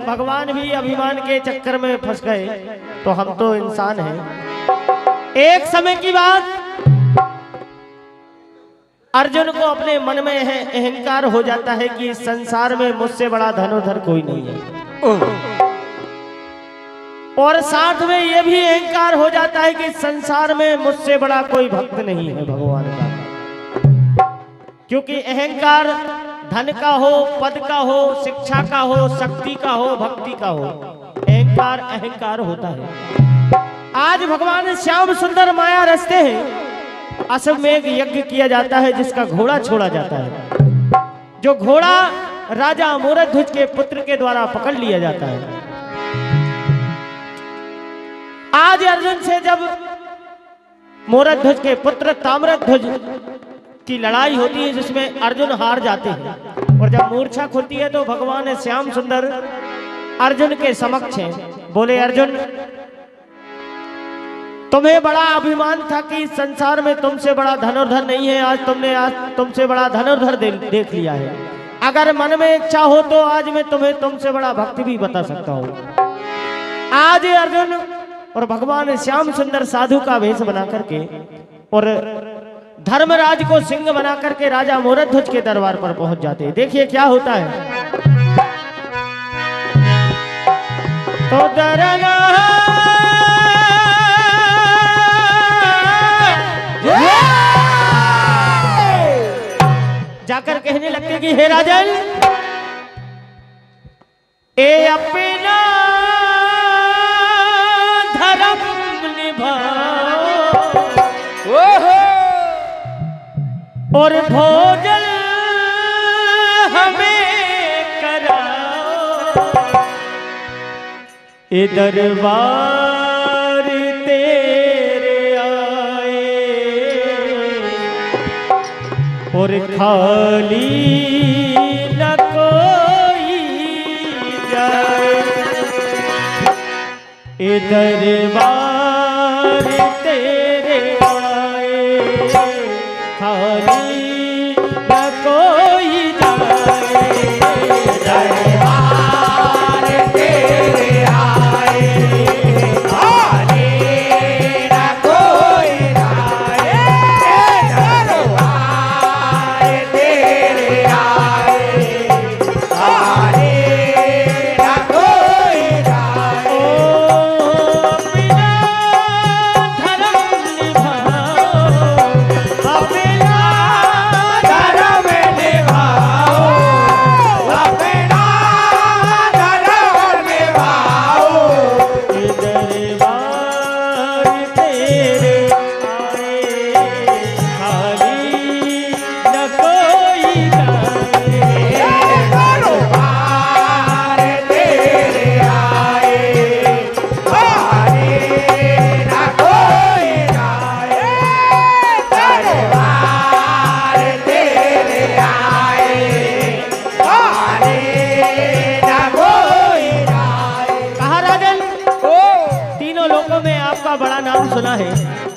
भगवान भी अभिमान के चक्कर में फंस गए, तो हम तो इंसान हैं। एक समय की बात, अर्जुन को अपने मन में अहंकार हो जाता है कि इस संसार में मुझसे बड़ा धनुर्धर कोई नहीं है, और साथ में यह भी अहंकार हो जाता है कि इस संसार में मुझसे बड़ा कोई भक्त नहीं है भगवान का। क्योंकि अहंकार धन का हो, पद का हो, शिक्षा का हो, शक्ति का हो, भक्ति का हो, अहंकार अहंकार होता है। आज भगवान श्याम सुंदर माया रचते हैं, अश्वमेध यज्ञ किया जाता है जिसका घोड़ा छोड़ा जाता है, जो घोड़ा राजा मूरध्वज के पुत्र के द्वारा पकड़ लिया जाता है। आज अर्जुन से जब मूरध्वज के पुत्र ताम्रध्वज की लड़ाई होती है जिसमें अर्जुन हार जाते हैं, और जब मूर्छा खुलती है तो भगवान श्याम सुंदर अर्जुन के समक्ष हैं। बोले, अर्जुन तुम्हें बड़ा अभिमान था कि इस संसार में तुमसे बड़ा धनुर्धर नहीं है, आज तुमसे बड़ा धनुर्धर देख लिया है। अगर मन में इच्छा हो तो आज मैं तुम्हें तुमसे बड़ा भक्त भी बता सकता हूं। आज अर्जुन और भगवान श्याम सुंदर साधु का वेश बना करके और धर्मराज को सिंह बना करके राजा मूरध्वज के दरबार पर पहुंच जाते हैं। देखिए क्या होता है। तो दरना जाकर कहने लगते कि हे राजन, ए अपना धर्म निभाओ और भोजन हमें कराओ, ए दरबार तेरे आए और खाली न कोई जाए, ए दरबार तेरे आए खाली न कोई जाए, दरबार तेरे आए खाली न कोई जाए, दरबार तेरे आए खाली न कोई जाए। बड़ा नाम सुना है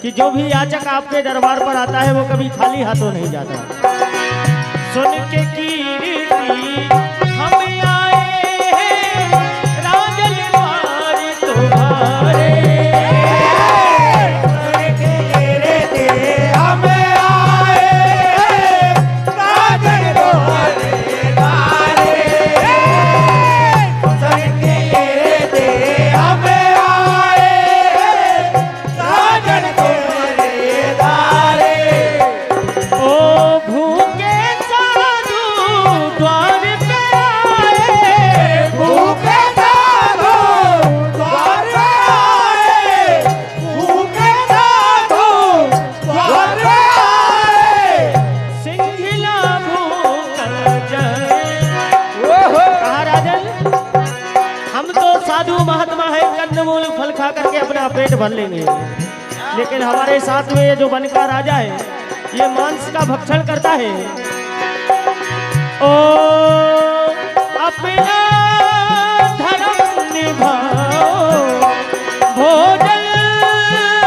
कि जो भी याचक आपके दरबार पर आता है वो कभी खाली हाथों नहीं जाता। सुन के कीर्ति हम आए हैं राजन द्वार तुम्हारे, सुन के कीर्ति हम आए हैं राजन द्वार तुम्हारे, सुन के कीर्ति हम महात्मा है, कंदमूल फल खा करके अपना पेट भर लेंगे, लेकिन हमारे साथ में ये जो वन का राजा है ये मांस का भक्षण करता है। ओ अपना धर्म निभाओ, भोजन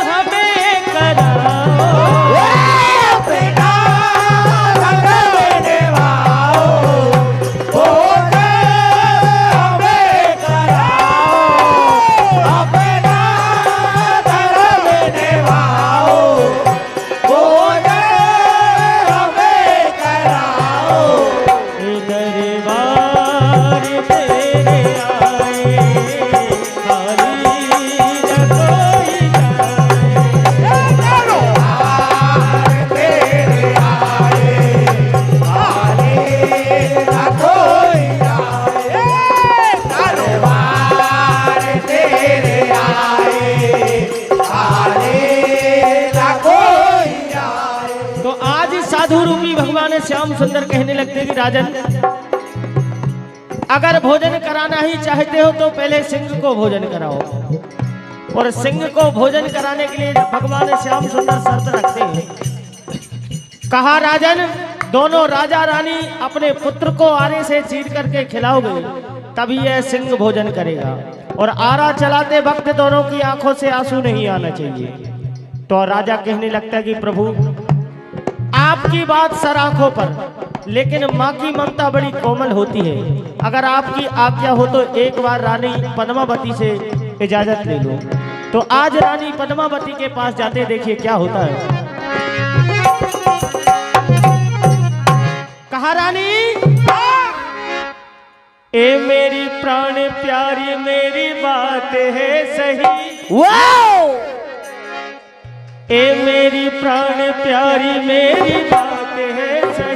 हमें कराओ, अपना धर्म निभाओ, भोजन हमें कराओ। भगवान श्याम सुंदर कहने लगते कि राजन, अगर भोजन कराना ही चाहते हो तो पहले सिंह को भोजन कराओ। और सिंह को भोजन कराने के लिए भगवान श्याम सुंदर शर्त रखते हैं। कहा राजन, दोनों राजा रानी अपने पुत्र को आरे से चीर करके खिलाओगे तभी यह सिंह भोजन करेगा। और आरा चलाते वक्त दोनों की आंखों से आंसू नहीं आना चाहिए। तो राजा कहने लगता है कि प्रभु आपकी बात सर आंखों पर, लेकिन माँ की ममता बड़ी कोमल होती है। अगर आपकी आज्ञा हो तो एक बार रानी पद्मावती से इजाजत ले लो। तो आज रानी पद्मावती के पास जाते, देखिए क्या होता है। कहा रानी, ए मेरी प्राण प्यारी मेरी बात है सही। ए मेरी प्राण प्यारी मेरी बात है सही।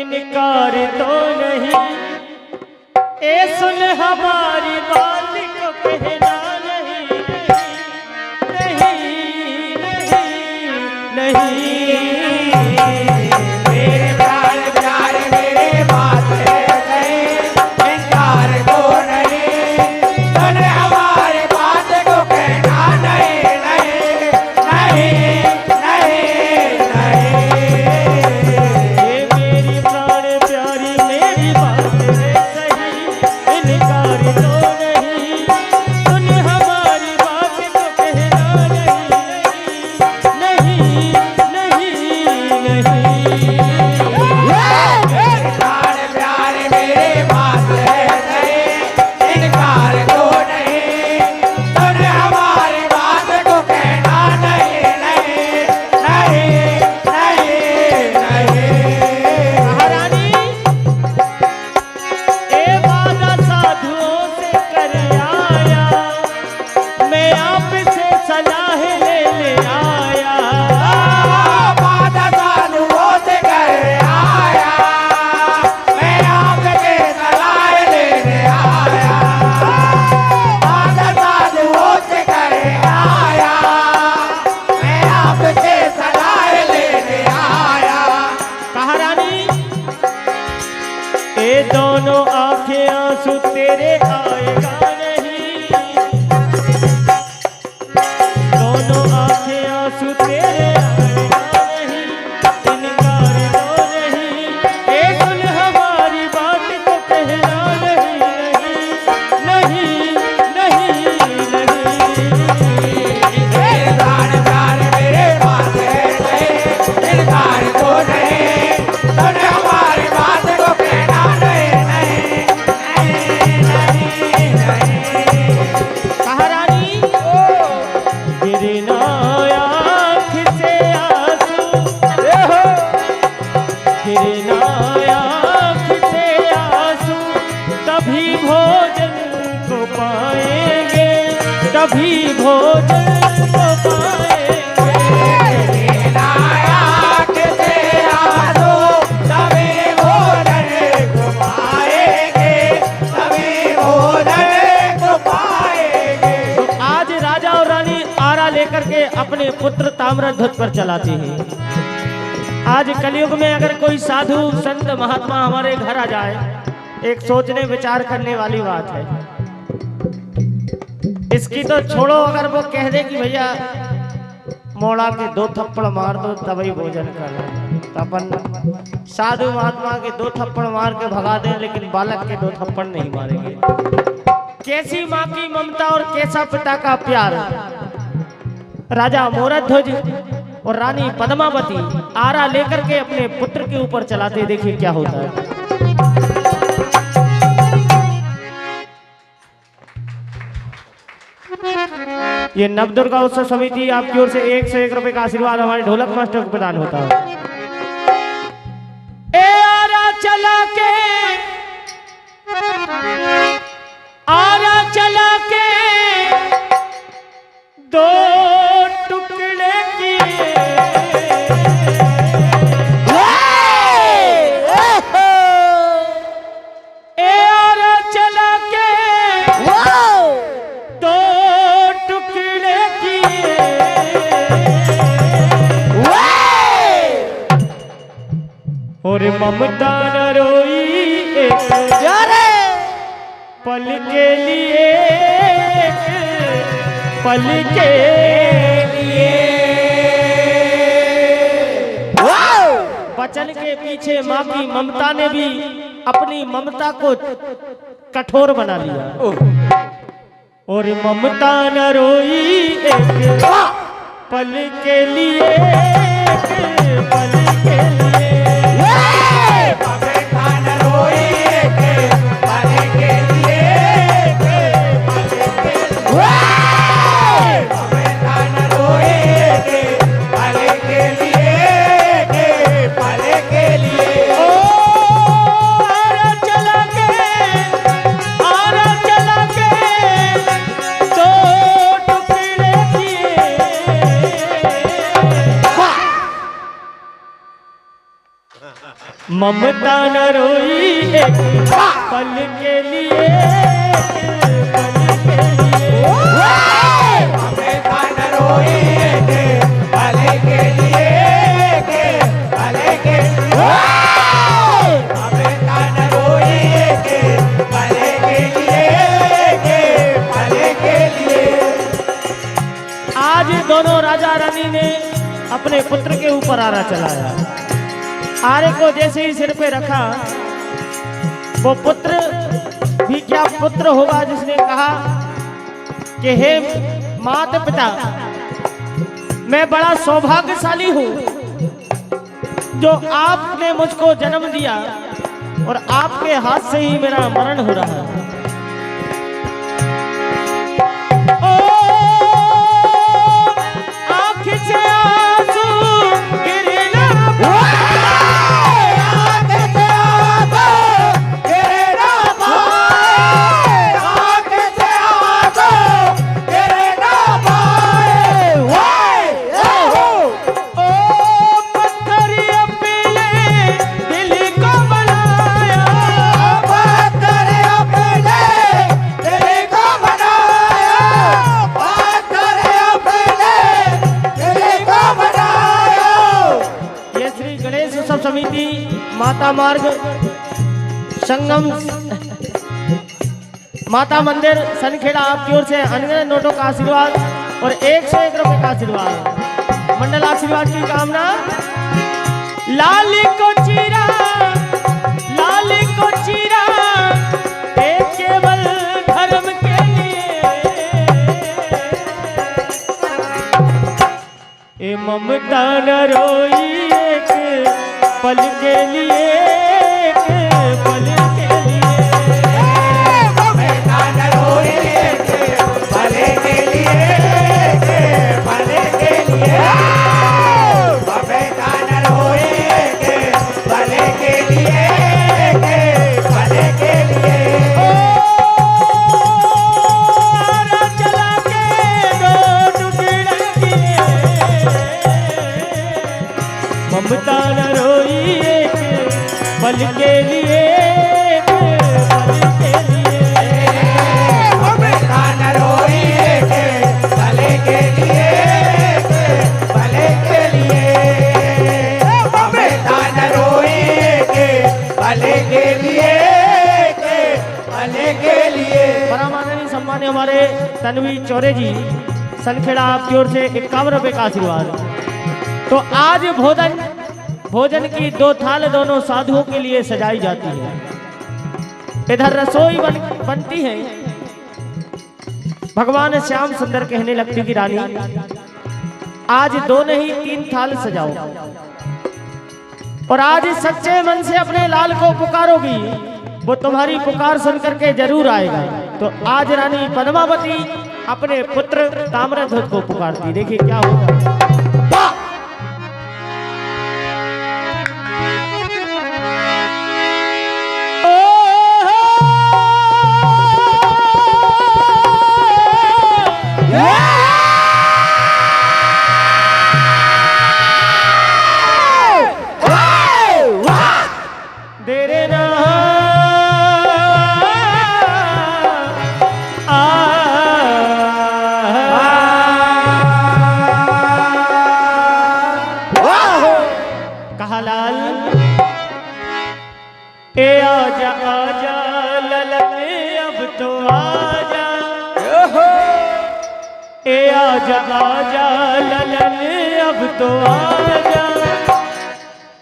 इनकार तो नहीं, ए सुन हमारी बात को कहना नहीं। नहीं नहीं नहीं, मेरे प्राण प्यारे मेरे बात है सही, इनकार तो नहीं, सुन हमारी बात को कहना नहीं। नहीं नहीं नहीं, ये मेरी प्राण प्यारी मेरी बात है सही, इनकार तो नहीं, सुन हमारी बात को कहना नहीं। नहीं नहीं नहीं, प्राण प्यारे मेरे बात है सही, इनकार तो नहीं, सुन हमारी बात को कहना नहीं। नहीं नहीं नहीं, महारानी ए वादा साधुओं से कर आया, मैं आपसे सलाह ले आया। बाधा साधुओं से कर आया, मैं आपके सलाह लेने आया। बाधा साधुओं से कर आया, मैं आपके सलाह लेने आया। कहा रानी, ए दोनों आंखें आंसू तेरे आएगा नहीं। दोनों आंखें आंसू तेरे आएगा नहीं। इनकार तो नहीं, ए सुन हमारी बात को कहना नहीं। नहीं नहीं नहीं, मेरे प्राण प्यारे मेरे बात है सही, इनकार तो नहीं, सुन हमारी बात को कहना नहीं। नहीं नहीं, कहा रानी, गिरना आँख से आंसू, गिरना आँख से आंसू, तभी भोजन को पाएंगे, तभी भोजन को पाएंगे। आँख से आंसू, तभी भोजन को पाएंगे, तभी भोजन को पाएंगे। तो आज राजा और रानी आरा लेकर के अपने पुत्र ताम्रध्वज पर चलाते हैं। आज कलयुग में अगर कोई साधु संत महात्मा हमारे घर आ जाए, एक सोचने विचार करने वाली बात है। इसकी तो छोड़ो, अगर वो कह दे कि भैया मोड़ा के 2 थप्पड़ मार दो तभी भोजन कर लो, तो अपन साधु महात्मा के 2 थप्पड़ मार के भगा दें, लेकिन बालक के 2 थप्पड़ नहीं मारेंगे। कैसी माँ की ममता और कैसा पिता का प्यार। राजा मोरध्वज और रानी पद्मावती आरा लेकर के अपने पुत्र के ऊपर चलाते, देखिए क्या होता है। ये नवदुर्गा उत्सव समिति आपकी ओर से 101 रुपए का आशीर्वाद हमारे ढोलक मास्टर को प्रदान होता है। ए आरा चला के, आरा चला के 2 टुकड़े किए, ए आरा चला के 2 टुकड़े किए, और ममता न रोई एक पल के लिए, पल के लिए। बचन के पीछे माँ की ममता ने भी अपनी ममता को कठोर बना लिया। और ममता न रोई एक पल के लिए, पल के लिए। ममता न रोई एक पल के लिए, ममता न रोई एक पल के लिए, पल के लिए। ममता न रोई एक पल के लिए, पल के लिए। ममता न रोई एक पल के लिए, पल के लिए। ममता न रोई एक पल के लिए, पल के लिए। आज दोनों राजा रानी ने अपने पुत्र के ऊपर आरा चलाया। आरे को जैसे ही सिर पे रखा, वो पुत्र भी क्या पुत्र होगा जिसने कहा कि हे माता पिता, मैं बड़ा सौभाग्यशाली हूँ जो आपने मुझको जन्म दिया और आपके हाथ से ही मेरा मरण हो रहा है। समिति माता मार्ग संगम माता मंदिर सनखेड़ा आपकी ओर से अनगिनत नोटों का आशीर्वाद और 101 रुपए का आशीर्वाद, मंडल आशीर्वाद की कामना। लाल को चीरा, लाल को चीरा एक केवल धर्म के लिए। ए ममता न रोई एक पल के लिए, पल के लिए। ममता न रोई एक पल के लिए, पल के लिए। ममता न रोई एक पल के लिए, पल के लिए। आरा चला के दो टुकड़ा किए। ममता न रोई एक पल के लिए, पल के लिए। ममता न रोई एक पल के लिए, पल के लिए। ममता न रोई एक पल के लिए, पल के लिए। परमानंद सम्मान्य हमारे तन्वी चौरे जी सनखेड़ा आपकी ओर से 51 रुपए का आशीर्वाद। तो आज भोजन की 2 थाल दोनों साधुओं के लिए सजाई जाती है। इधर रसोई बनती है। भगवान श्याम सुंदर कहने लगती कि रानी आज 2 नहीं 3 थाल सजाओ, और आज सच्चे मन से अपने लाल को पुकारोगी, वो तुम्हारी पुकार सुन करके जरूर आएगा। तो आज रानी पद्मावती अपने पुत्र ताम्रध्वज को पुकारती। देखिए क्या होगा। तो आजा, ए आजा आजा ललन अब तो आजा,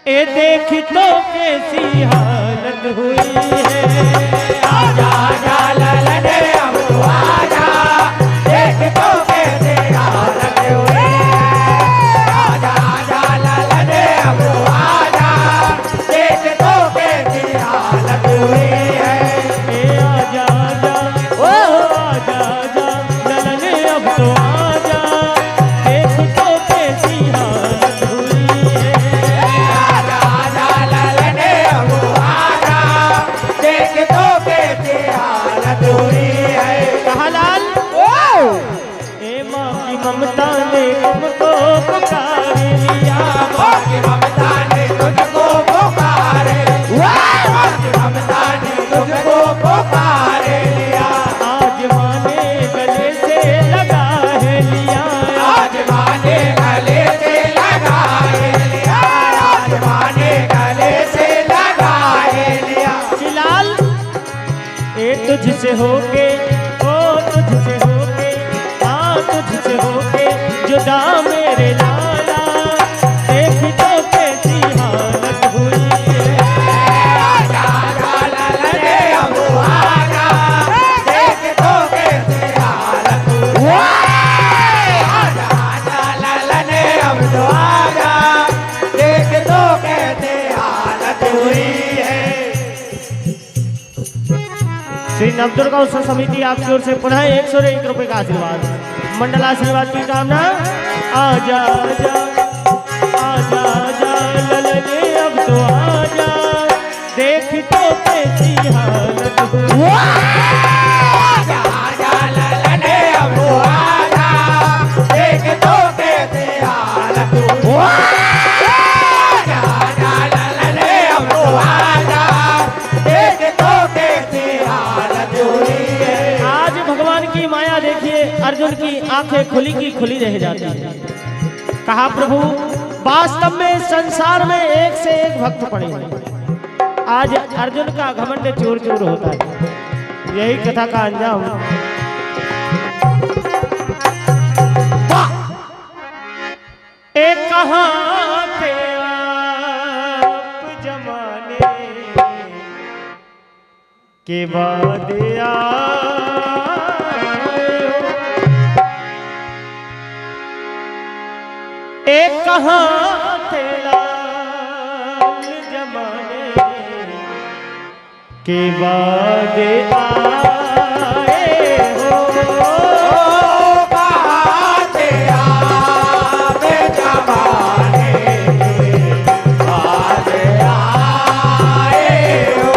ए देख तो कैसी हालत हुई है। आजा आजा ललन अब तो आजा, देख तो कैसी हालत हुई है। आजा आजा ललन अब तो आजा, देख तो कैसी हालत हुई है। ए आजा आजा ओ आजा आजा ललन अब तो आजा, देख तो कैसी हालत हुई है। आजा आजा ललन अब तो आजा, देख तो कैसी हालत हुई है। कहा लाल ए माँ की ममता ने तुमको पुकार लिया, माँ की ममता ने तुझको पुकारे, माँ की ममता ने तुझको पुकारे लिया। आज माँ ने गले से लगा है लिया, आज माँ ने गले से लगाए लिया, आज माँ ने गले से लगाए लिया। फिलहाल ए तुझसे होके ओ तुझसे होके हाँ तुझसे होके जुदा मेरे लाला, देख तो कैसी हालत हुई है। आजा आजा ललन अब आजा, देख तो कैसी हालत हुई है। आजा आजा ललन अब तो आजा, देख तो कैसी हालत हुई है। श्री नवदुर्गा उत्सव समिति आपकी ओर से पुनः 101 रुपए का आशीर्वाद, मंडल आशीर्वाद की कामना। आजा आजा आजा आजा ललन अब तो आजा, देख तो कैसी हालत हुई है। आजा आजा ललन अब आजा, देख तो कैसी हालत हुई है। आजा आजा ललन अब आजा, देख तो कैसी हालत हुई है। आज भगवान की माया देखिए, अर्जुन की आंखें खुली की खुली रह जाती है। कहा प्रभु वास्तव में संसार में एक से एक भक्त पड़े हैं। आज अर्जुन का घमंड चूर चूर होता है, यही कथा का अंजाम। एक कहाँ थे आप जमाने के बाद एक कहाँ थे लाल जमाने के बाद आए हो। बात आप जमाने के बाद आए हो।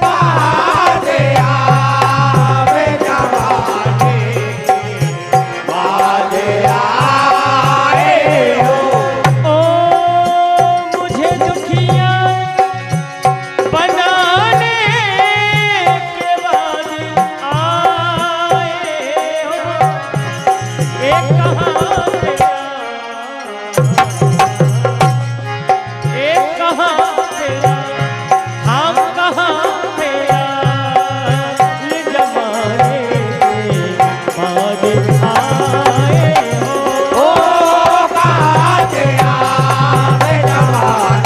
बात आप जमाने के बाद आए हो। ओ मुझे दुखिया बनाने के बाद आए हो। एक कहाँ तेरा, एक कहाँ तेरा, हम कहाँ तेरा, ये जमाने के बाद आए हो। ओ बात आप जमाने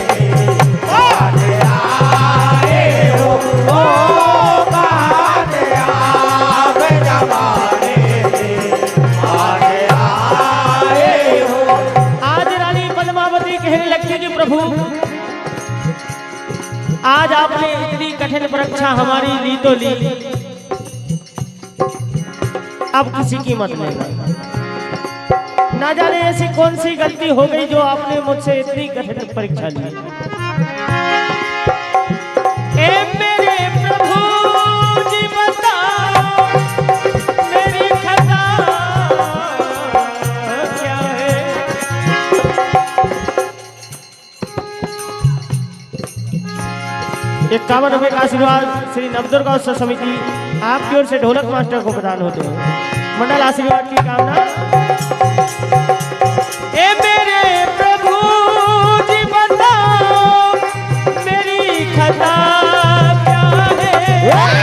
के बाद आए हो। ओ बात आप जमाने के बाद आए हो। आज रानी पद्मावती कहने लगती कि प्रभु आज आपने इतनी कठिन परीक्षा हमारी ली तो ली, अब किसी की मत लेना। ना जाने ऐसी कौन सी गलती हो गई जो आपने मुझसे इतनी कठिन परीक्षा ली। ए मेरे प्रभु जी बताओ मेरी खता क्या है। इक्यावन रुपए का आशीर्वाद श्री नवदुर्गा उत्सव समिति आपकी ओर से ढोलक मास्टर को प्रदान होते हैं। मंडल आशीर्वाद की कामना। ए मेरे प्रभु जी बताओ मेरी खता क्या है।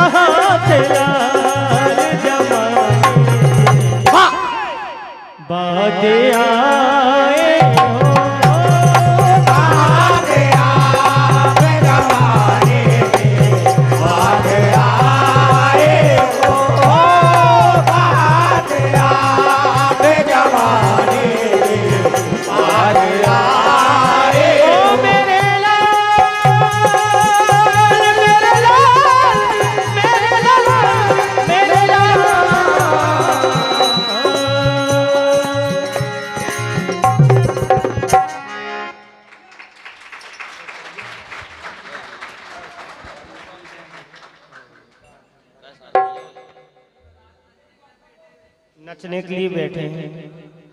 कहाँ थे यार जमाने, बाद आए नचने के लिए बैठे हैं।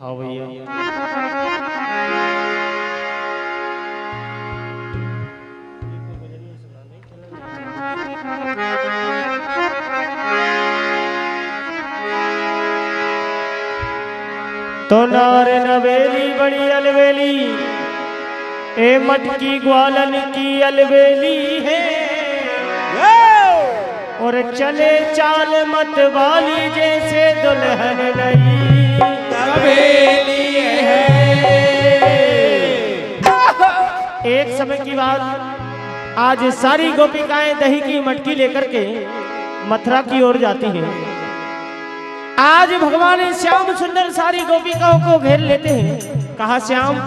हाँ भैया तो नार नवेली बड़ी अलवेली, ए मटकी ग्वालन की अलवेली है, और चले चाल मत वाली जैसे दुल्हन नई हवेली है। एक समय की बात, आज सारी गोपिकाएं दही की मटकी लेकर के मथुरा की ओर जाती हैं। आज भगवान श्याम सुंदर सारी गोपिकाओं को घेर लेते हैं। कहा श्याम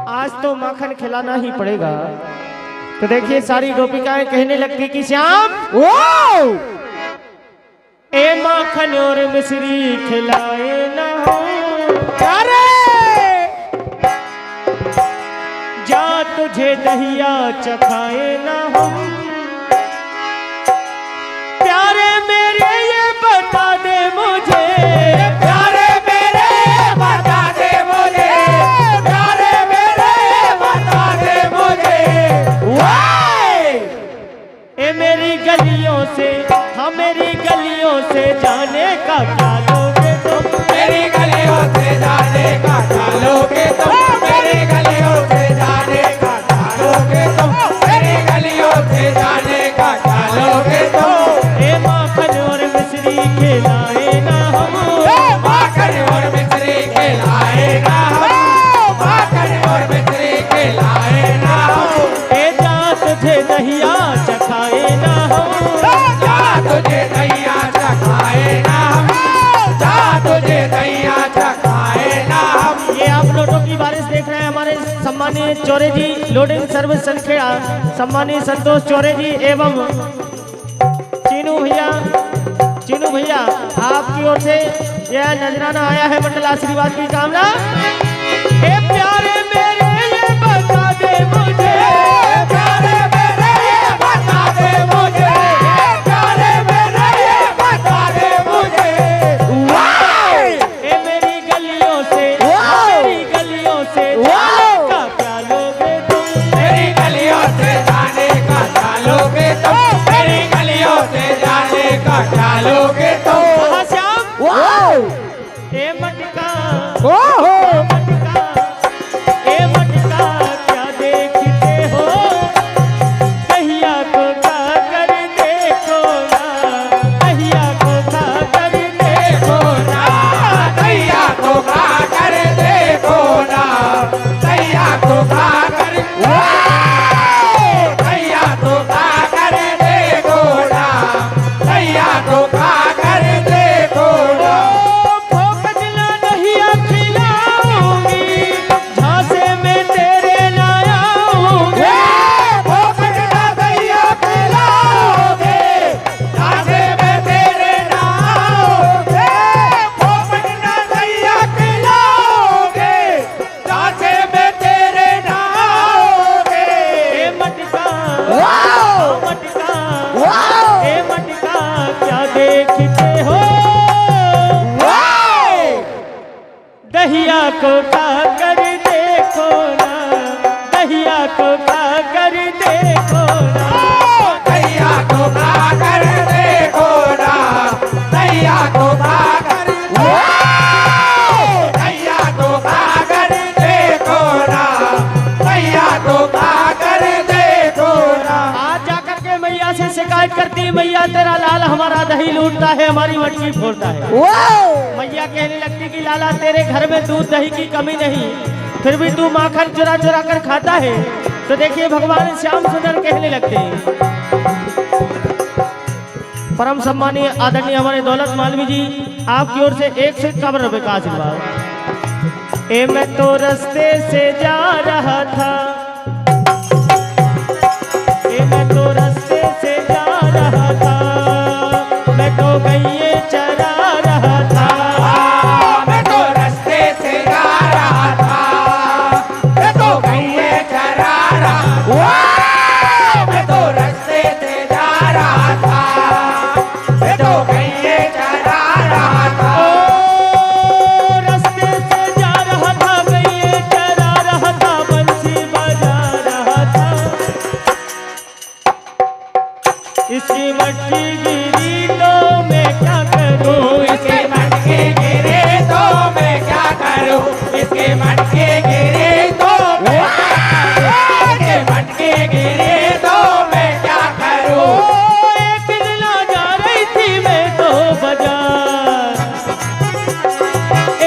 आज तो माखन खिलाना ही पड़ेगा। तो देखिए सारी गोपिकाएं कहने लगती कि श्याम ए माखन और मिश्री खिलाए ना हो, जा तुझे दहिया चखाए ना हो, प्यारे मेरे ये बता दे मुझे, प्यारे मेरे बता दे मुझे, प्यारे मेरे बता दे मुझे, ए मेरी गलियों से, हाँ मेरी गलियों से जाने का क्या लोगे तुम, मेरी गलियों से जाने का क्या लोगे तुम, मेरी गलियों से जाने का क्या लोगे तुम, मेरी गलियों से जाने का क्या लोगे तुम, ए माखन और मिश्री खिलाए ना हम, माखन और मिश्री खिलाए ना हम, माखन और मिश्री खिलाए ना हम, ए जा तुझे दहिया चखाए ना हम, जा तुझे दहिया चखाए ना हम, जा तुझे दहिया चखाए ना हम। ये आप लोगों की बारिश देख रहे हैं हमारे सम्मानीय चौरे जी, लोडिंग सर्विस संखेड़ा, सम्मानीय संतोष चौरे जी एवं चीनू भैया आपकी ओर से यह नजराना आया है। मंडल आशीर्वाद की कामना। ए प्यारे मेरे ये बता दे मुझे, प्यारे मेरे ये बता दे मुझे, प्यारे मेरे ये बता दे मुझे, ए मेरी गलियों से, मेरी गलियों से का क्या लोगे तुम, मेरी गलियों से जाने का क्या लोगे तुम, मेरी गलियों से जाने का क्या लोगे तुम। ए मटका ए मटका क्या देखते हो, दहिया को खा कर देखो ना, दहिया को खा कर देखो ना, दहिया को खा कर देखो ना, दहिया को खा कर, दहिया को खा कर देखो ना, दहिया को खा कर देखो ना। झांसे में तेरे लाऊंगे, भोपटना दहिया खिलाओगे, झांसे में तेरे लाऊंगे, भोपटना दहिया खिलाओगे, झांसे में तेरे लाऊंगे। ए मटका, मटका, ए मटका क्या देखते हो, दहिया को खा कर देखो ना, दहिया को खा कर देखो ना, दहिया को खा कर देखो ना, दहिया को खा कर, दहिया को खा कर देखो ना, दहिया को खा कर देखो ना। आज जाकर के मैया से शिकायत करती, मैया तेरा हमारा दही लूटता है, हमारी मटकी फोड़ता है। मैया कहने लगती कि लाला तेरे घर में दूध दही की कमी नहीं, फिर भी तू माखन चुरा चुरा कर खाता है। तो देखिए भगवान श्याम सुंदर कहने लगते हैं। परम सम्मानीय आदरणीय हमारे दौलत मालवी जी, आपकी ओर से 151 रुपए का आशीर्वाद। ए मैं तो रास्ते से जा रहा था, ए मैं तो रास्ते से जा रहा था, मैं तो गईये चरा रहा था, मैं तो रास्ते से जा रहा था, मैं तो गईये चरा रहा था, मैं तो रास्ते से जा रहा था, मैं तो गईये चरा रहा था। ओ रास्ते से जा रहा था, गईये चरा रहा था, बंसी बजा रहा था, इसकी मट्टी गिरी तो मैं क्या करूं, इसके मटके गिरे तो मैं क्या करूं, इसके मटके गिरे तो मैं क्या करूं, इसके मटके गिरे तो मैं क्या करूं। एक दिन जा रही थी मैं तो बाजार,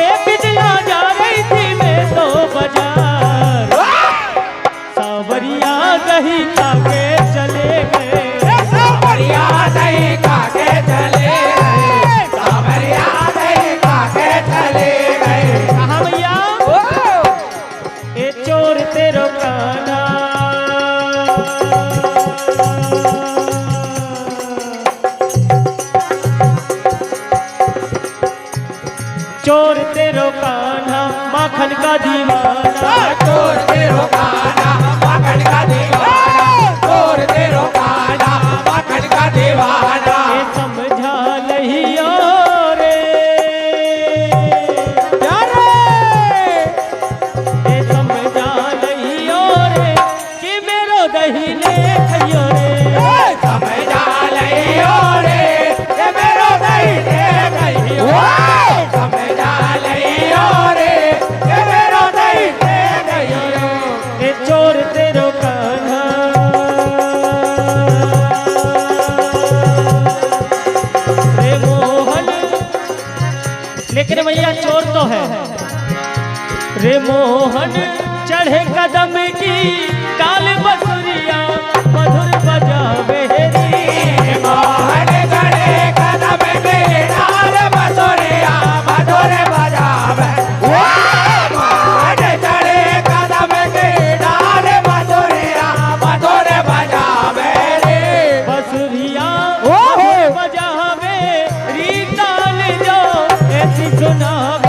एक दिन जा रही थी मैं तो बाजार, सावरिया दही खा के चले गए, सावरिया दही खा के चले गए, सावरिया दही खा के चले गए। कहाँ भैया ए चोर तेरो काना, चोर तेरो कान्हा माखन का दीवाना, चोर तेरो काना माखन का दीवाना, चोर तेरो काना माखन का दीवाना। ये समझा लहियो रे, ये समझा लहियो रे कि मेरो दही ले खइयो रे, समझा लइयो रे ये मेरो दही ले गइयो, समझा लइयो रे ये मेरो दही ले गइयो। ये चोर तेरो कान्हा, रे मोहन, लेकिन भैया चोर तो है रे मोहन, चढ़े कदम की काल बसुरिया मधुर बजावे रे, मोहन चढ़े कदम में डाल बसुरिया मधुर बजावे, मोहन चढ़े कदम में डाल बसुरिया मधुर बजावे रे। बसुरिया मधुर बजावे री ताल जो ऐसी सुनावे